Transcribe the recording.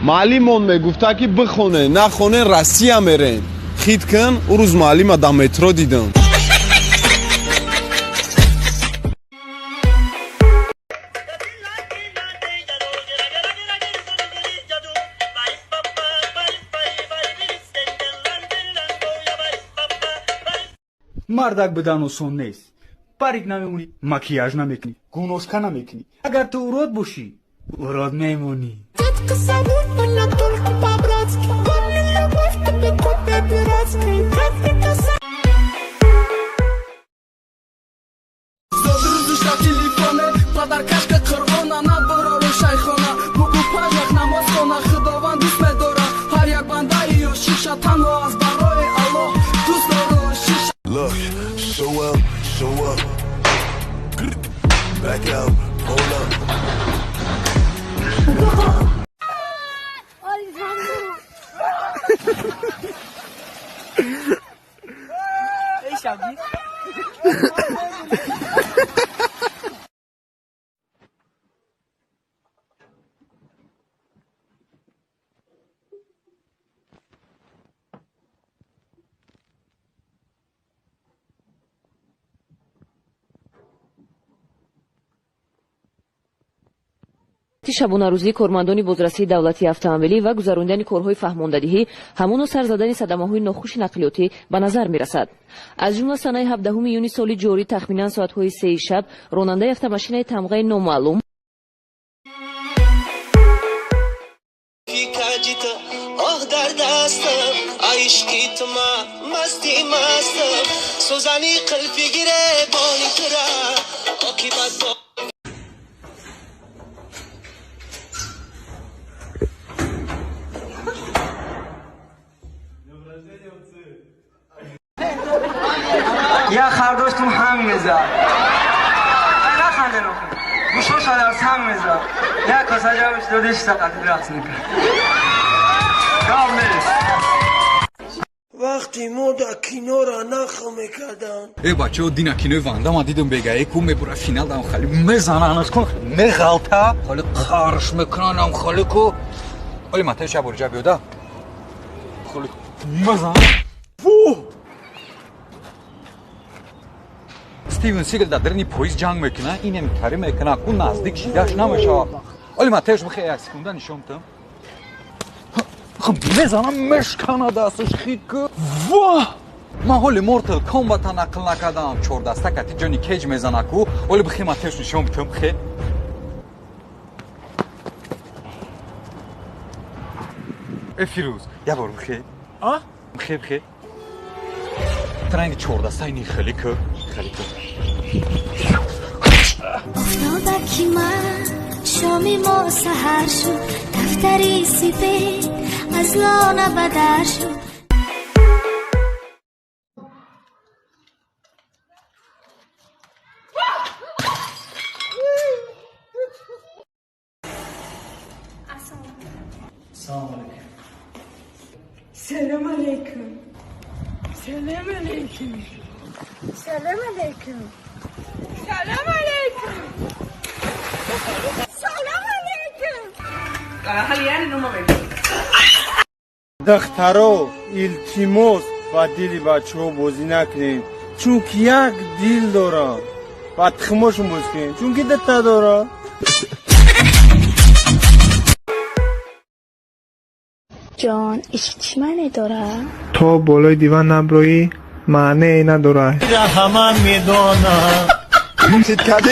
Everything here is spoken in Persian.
معلمون میگفتا که بخونه نخونه راسیا میرن خید کن اون روز معلم در مترو دیدم مردک بدن آسان نیست. باریک نمیمونی، مکیاژ نمیکنی، گونوسکا نمیکنی. اگر تو اوراد باشی، اوراد میمونی. Look, show up, back out, hold up. шабонарӯзии кормандони бозрасии давлати автомобилӣ ва гузарондани корҳои фаҳмондадиҳӣ ҳамону сар задани садамаҳои нохуши нақлиётӣ ба назар мерасад. аз ҷумла санаи 17 июни соли ҷорӣ тахминан соатҳои 3 шаб ронандаи автомашинаи тамғаи номаълум یا خرداشتون هم میزد نخنده نخون گوشو شدرس هم میزد یا کاسا جوش دادش سقطی رقص میکرد کام نیست وقتی ما در کینو را نخو میکردن ای بچه ها دینا کینوی وانده ما دیدم بگه کو میبره فینال دام خالی میزنن از کن میغلطه خالی قارش میکنن هم خالی کو ولی متای شب برجا بیاده خالی میزنن استیون سیگل در درنی پویز جنگ میکنه اینم کاری میکنه کو نزدیک شیدهش نمیشه ولی متایش بخیه یک سکونده نشون تم خب میزنم مشکنه دستش خید که واه من حالی مورتل کامبتا نقل نکردم 4 دسته کتی جانی کیج میزنه کو ولی بخی متایش نشون تم خی ای فیروز یه بار بخی بخی ترنگ 4 دسته اینی خیلی که افتادکی من شامی ما سهر شد دفتری سیبه از لانه بدر شد سلام علیکم سلام علیکم سلام علیکم سلام علیکم سلام علیکم دخترها التماس با دل بچه ها بازی نکنین چون که یک دل دارم با تخماشون بازی کنین چون که دتا دارم جان عشق چی معنی داره؟ تا بالای دیوان نبرایی معنی نداره همه میدانم چیت کردی؟